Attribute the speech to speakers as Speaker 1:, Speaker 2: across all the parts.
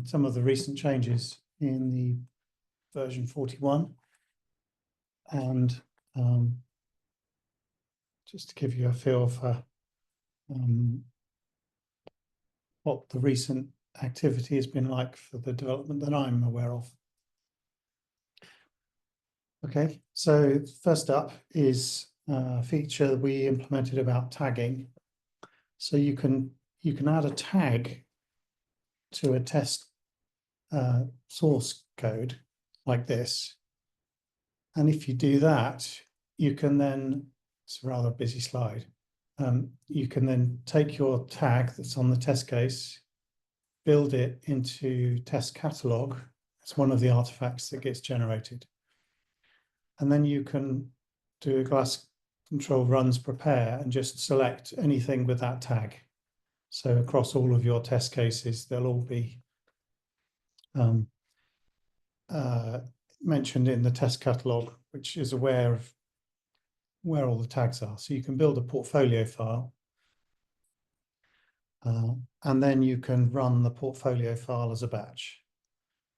Speaker 1: some of the recent changes in the version 41, and just to give you a feel for what the recent activity has been like for the development that I'm aware of. Okay, so first up is a feature we implemented about tagging. So you can add a tag to a test source code like this, and if you do that, you can then, it's a rather busy slide, you can then take your tag that's on the test case, build it into test catalog. It's one of the artifacts that gets generated, and then you can do a class control runs prepare and just select anything with that tag. So across all of your test cases, they'll all be mentioned in the test catalog, which is aware of where all the tags are. So you can build a portfolio file, and then you can run the portfolio file as a batch.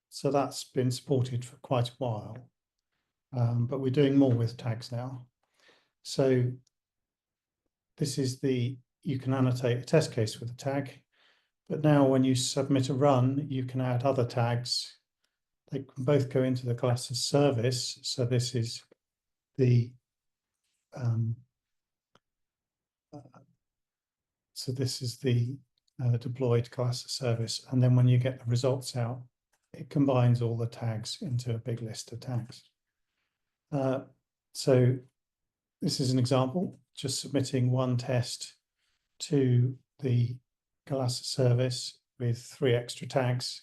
Speaker 1: So that's been supported for quite a while, but we're doing more with tags now. So this is you can annotate a test case with a tag, but now when you submit a run, you can add other tags. They can both go into the Galasa service. So this is the deployed Galasa service, and then when you get the results out, it combines all the tags into a big list of tags. So this is an example, just submitting one test to the Galasa service with 3 extra tags,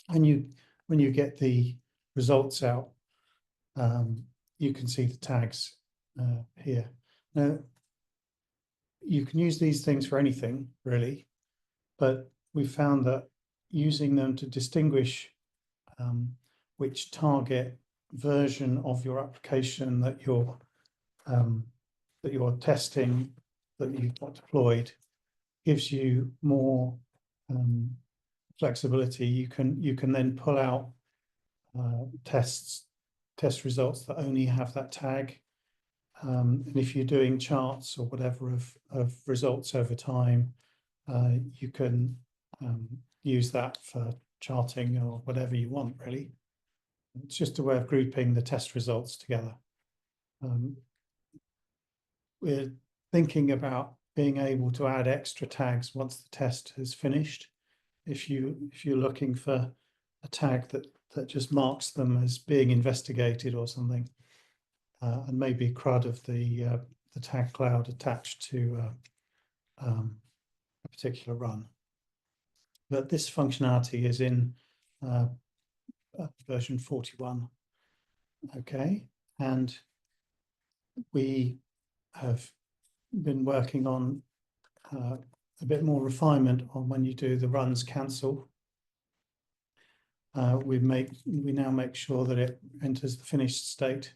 Speaker 1: and when you get the results out, you can see the tags here. Now, you can use these things for anything, really, but we found that using them to distinguish which target version of your application that you're testing, that you've got deployed, gives you more flexibility. You can then pull out test results that only have that tag. And if you're doing charts or whatever of results over time, you can use that for charting or whatever you want, really. It's just a way of grouping the test results together. We're thinking about being able to add extra tags once the test is finished. If you're looking for a tag that just marks them as being investigated or something, and maybe CRUD of the tag cloud attached to a particular run. But this functionality is in version 41. Okay, and we have been working on a bit more refinement on when you do the runs cancel. We now make sure that it enters the finished state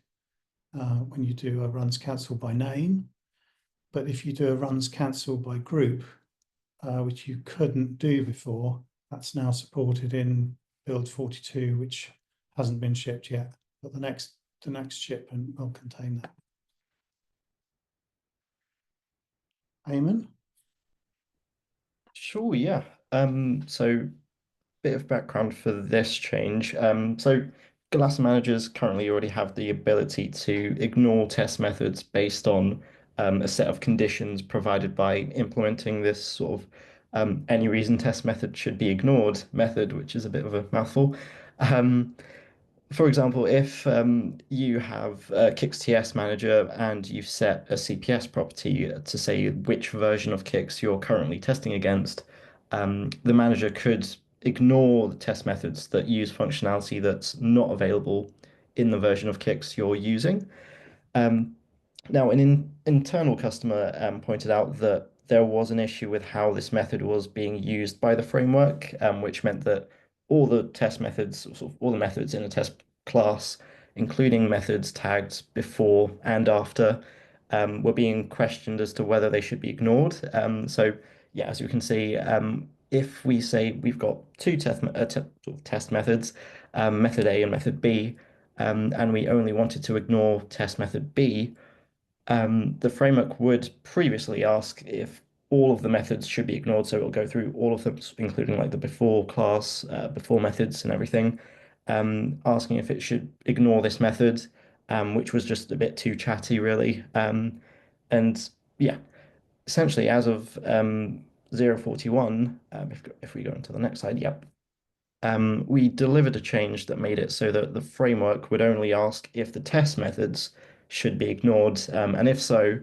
Speaker 1: when you do a runs cancel by name. But if you do a runs cancel by group, which you couldn't do before, that's now supported in build 42, which hasn't been shipped yet, but the next shipment will contain that. Eamon?
Speaker 2: Sure, yeah. So bit of background for this change. So Galasa managers currently already have the ability to ignore test methods based on a set of conditions provided by implementing this sort of any reason test method should be ignored method, which is a bit of a mouthful. For example, if you have a Kix TS manager and you've set a CPS property to say which version of Kix you're currently testing against, the manager could ignore the test methods that use functionality that's not available in the version of Kix you're using. Now, an internal customer pointed out that there was an issue with how this method was being used by the framework, which meant that all the test methods, sort of all the methods in a test class, including methods tagged before and after, were being questioned as to whether they should be ignored. So, yeah, as you can see, if we say we've got two sort of test methods, method A and method B, and we only wanted to ignore test method B, the framework would previously ask if all of the methods should be ignored. So it'll go through all of them, including like the before class, before methods and everything, asking if it should ignore this method, which was just a bit too chatty, really. And yeah, essentially as of 041, if we go into the next slide, yep, we delivered a change that made it so that the framework would only ask if the test methods should be ignored, and if so,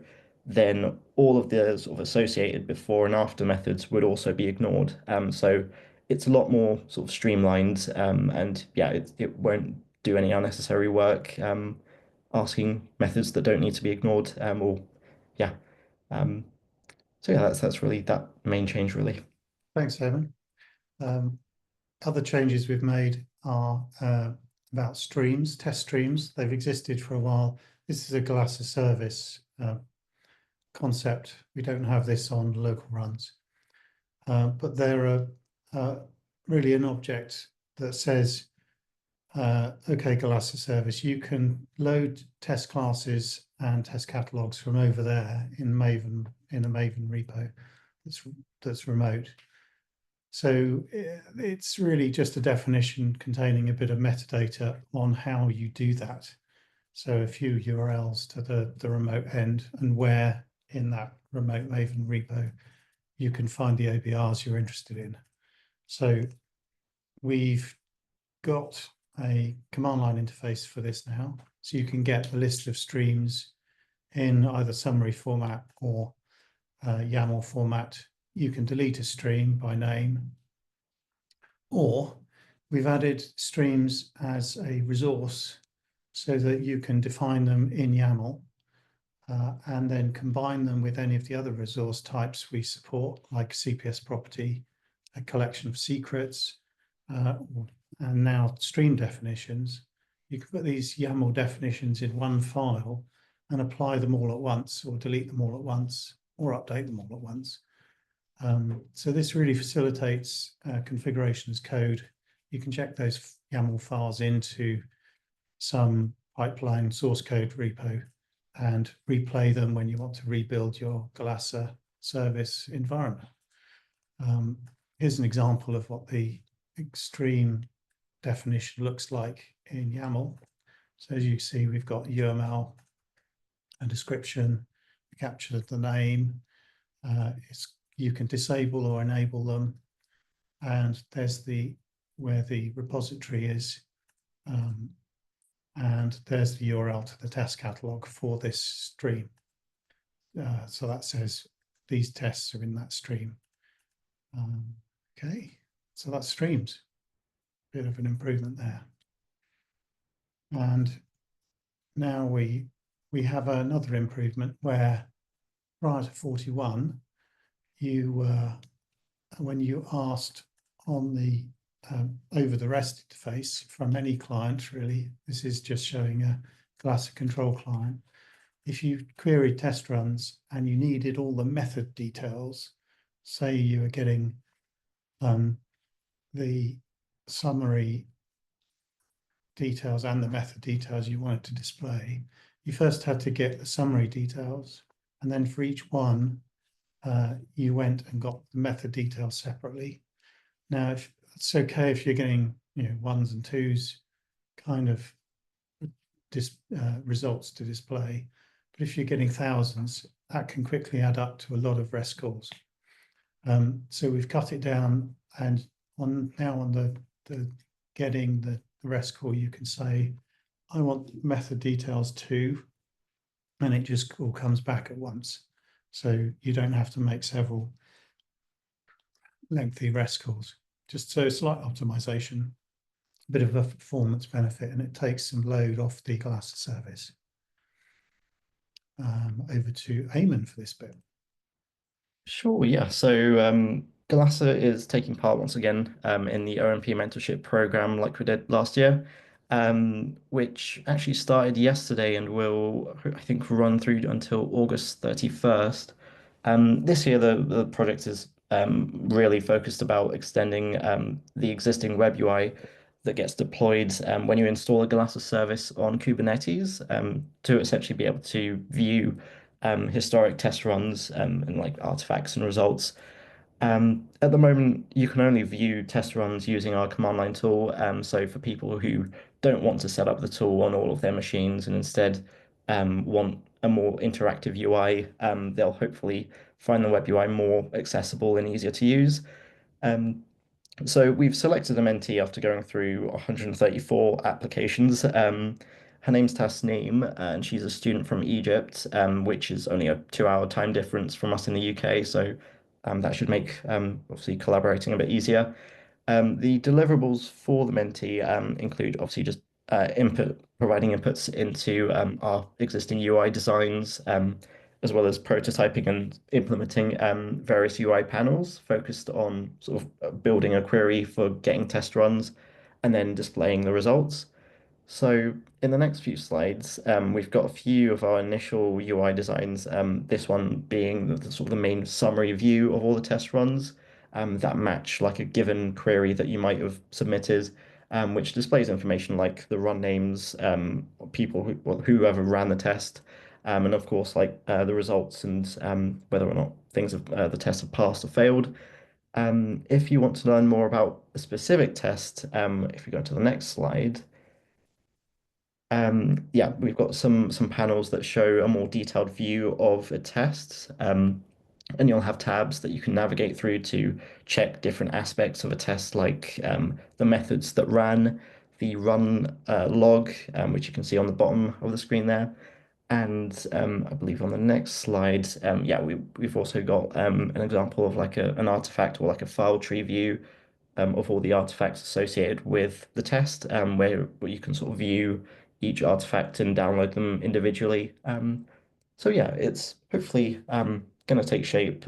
Speaker 2: then all of the sort of associated before and after methods would also be ignored. So it's a lot more sort of streamlined, and yeah, it won't do any unnecessary work asking methods that don't need to be ignored, or yeah. Um, so yeah, that's really that main change, really.
Speaker 1: Thanks, Evan. Um, Other changes we've made are about streams, test streams. They've existed for a while. This is a Galasa service concept. We don't have this on local runs, but they're really an object that says, okay, Galasa service, you can load test classes and test catalogs from over there in Maven, in a Maven repo that's remote. So it's really just a definition containing a bit of metadata on how you do that. So a few URLs to the remote end and where in that remote Maven repo you can find the OBRs you're interested in. So we've got a command line interface for this now. So you can get a list of streams in either summary format or YAML format. You can delete a stream by name, or we've added streams as a resource so that you can define them in YAML and then combine them with any of the other resource types we support, like CPS property, a collection of secrets, and now stream definitions. You can put these YAML definitions in one file and apply them all at once, or delete them all at once, or update them all at once. So this really facilitates configuration as code. You can check those YAML files into some pipeline source code repo and replay them when you want to rebuild your Galasa service environment. Here's an example of what the extreme definition looks like in YAML. So as you see, we've got UML, a description, we captured the name. You can disable or enable them, and there's where the repository is, and there's the URL to the test catalog for this stream. So that says these tests are in that stream. Okay, so that's streams. Bit of an improvement there. And now we have another improvement where prior to 41, when you asked on the over the REST interface from any client, really, this is just showing a Galasa control client. If you queried test runs and you needed all the method details, say you were getting the summary details and the method details you wanted to display, you first had to get the summary details, and then for each one, you went and got the method details separately. Now, if it's okay if you're getting ones and twos kind of results to display, but if you're getting thousands, that can quickly add up to a lot of REST calls. So we've cut it down, and now on the getting the REST call, you can say, I want method details too, and it just all comes back at once. So you don't have to make several lengthy REST calls. Just so slight optimization, a bit of a performance benefit, and it takes some load off the Galasa service. Over to Eamon for this bit.
Speaker 2: Sure, yeah. So Galasa is taking part once again in the OMP mentorship program like we did last year, which actually started yesterday and will, I think, run through until August 31st. This year, the project is really focused about extending the existing web UI that gets deployed when you install a Galasa service on Kubernetes to essentially be able to view historic test runs and like artifacts and results. At the moment, you can only view test runs using our command line tool. So for people who don't want to set up the tool on all of their machines and instead want a more interactive UI, they'll hopefully find the web UI more accessible and easier to use. Um, so we've selected a mentee after going through 134 applications. Her name's Tasneem, and she's a student from Egypt, which is only a 2 hour time difference from us in the UK. So that should make obviously collaborating a bit easier. The deliverables for the Mentee include obviously just providing inputs into our existing UI designs, as well as prototyping and implementing various UI panels focused on sort of building a query for getting test runs and then displaying the results. So in the next few slides, we've got a few of our initial UI designs, this one being the sort of the main summary view of all the test runs that match like a given query that you might have submitted, which displays information like the run names, people who, well, whoever ran the test, and of course like the results and whether or not the tests have passed or failed. If you want to learn more about a specific test, if we go to the next slide. Yeah, we've got some panels that show a more detailed view of a test, and you'll have tabs that you can navigate through to check different aspects of a test, like the methods that ran, the run log, which you can see on the bottom of the screen there. And I believe on the next slide, yeah, we've also got an example of like an artifact or like a file tree view of all the artifacts associated with the test, where you can sort of view each artifact and download them individually. So yeah, it's hopefully going to take shape.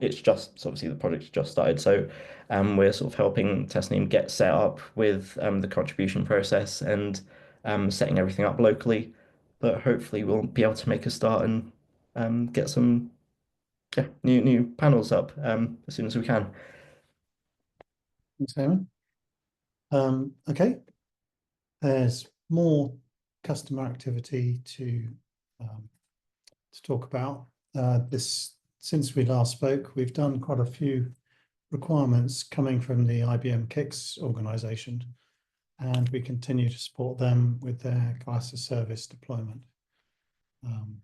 Speaker 2: It's just so obviously the project's just started, so we're sort of helping Tasneem get set up with the contribution process and setting everything up locally. But hopefully we'll be able to make a start and get some new panels up as soon as we can.
Speaker 1: Thanks, Eamon. Okay, there's more customer activity to talk about. Since we last spoke, we've done quite a few requirements coming from the IBM KICS organization, and we continue to support them with their Galasa service deployment. And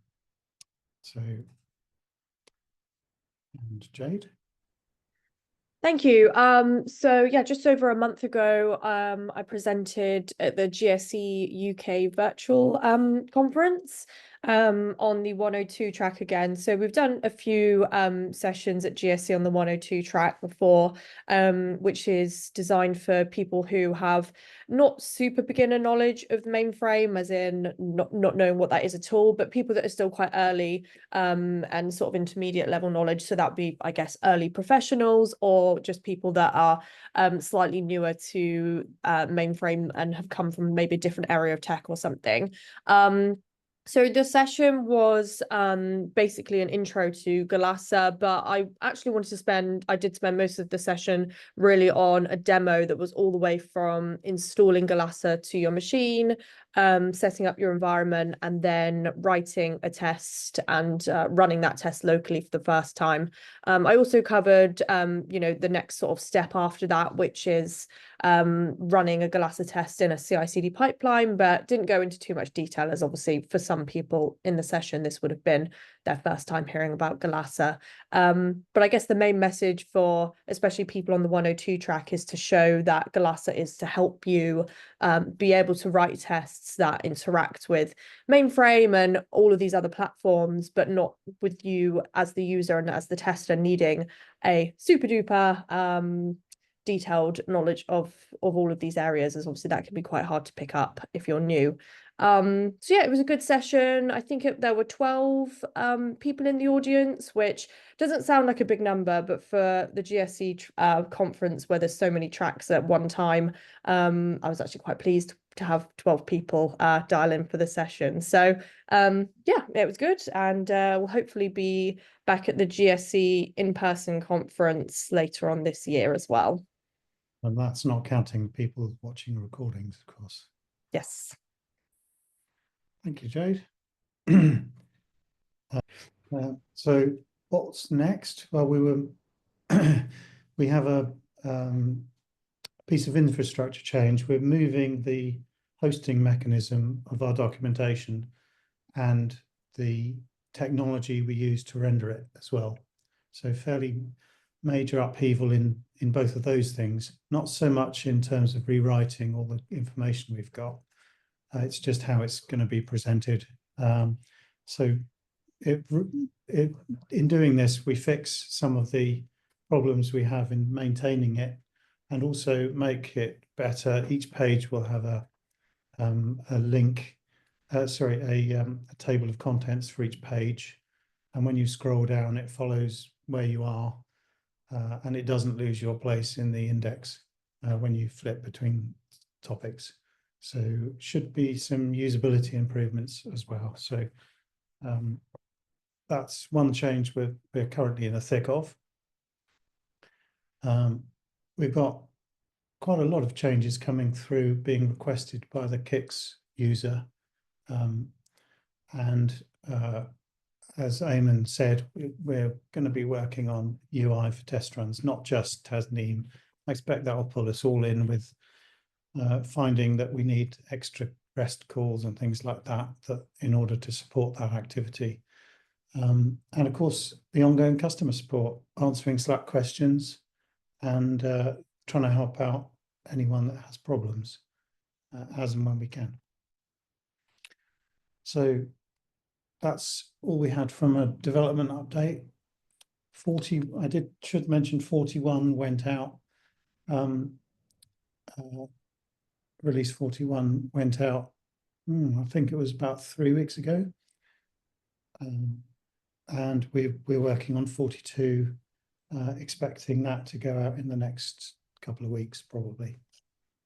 Speaker 1: Jade?
Speaker 3: Thank you. So yeah, just over a month ago, I presented at the GSE UK virtual conference on the 102 track again. So we've done a few sessions at GSE on the 102 track before, which is designed for people who have not super beginner knowledge of the mainframe, as in not knowing what that is at all, but people that are still quite early and sort of intermediate level knowledge. So that would be, I guess, early professionals or just people that are slightly newer to mainframe and have come from maybe a different area of tech or something. So the session was basically an intro to Galasa, but I actually I did spend most of the session really on a demo that was all the way from installing Galasa to your machine, setting up your environment, and then writing a test and running that test locally for the first time. I also covered, the next sort of step after that, which is running a Galasa test in a CI/CD pipeline, but didn't go into too much detail, as obviously for some people in the session, this would have been their first time hearing about Galasa. But I guess the main message for especially people on the 102 track is to show that Galasa is to help you be able to write tests that interact with mainframe and all of these other platforms, but not with you as the user and as the tester needing a super duper detailed knowledge of all of these areas, as obviously that can be quite hard to pick up if you're new. So yeah, it was a good session. I think there were 12 people in the audience, which doesn't sound like a big number, but for the GSE conference where there's so many tracks at one time, I was actually quite pleased to have 12 people dial in for the session. So yeah, it was good, and we'll hopefully be back at the GSE in-person conference later on this year as well.
Speaker 1: And that's not counting people watching recordings, of course.
Speaker 3: Yes.
Speaker 1: Thank you, Jade. So what's next? Well, we have a piece of infrastructure change. We're moving the hosting mechanism of our documentation and the technology we use to render it as well. So fairly major upheaval in both of those things, not so much in terms of rewriting all the information we've got. It's just how it's going to be presented. So in doing this, we fix some of the problems we have in maintaining it, and also make it better. Each page will have a link, a table of contents for each page, and when you scroll down, it follows where you are, and it doesn't lose your place in the index when you flip between topics. So should be some usability improvements as well. So that's one change we're currently in the thick of. We've got quite a lot of changes coming through being requested by the Kix user. As Eamon said, we're going to be working on UI for test runs, not just Tasneem. I expect that will pull us all in with finding that we need extra REST calls and things like that, in order to support that activity. And of course, the ongoing customer support, answering Slack questions and trying to help out anyone that has problems as and when we can. So that's all we had from a development update. Should mention 41 went out. Release 41 went out, I think it was about 3 weeks ago. And we're working on 42, expecting that to go out in the next couple of weeks, probably.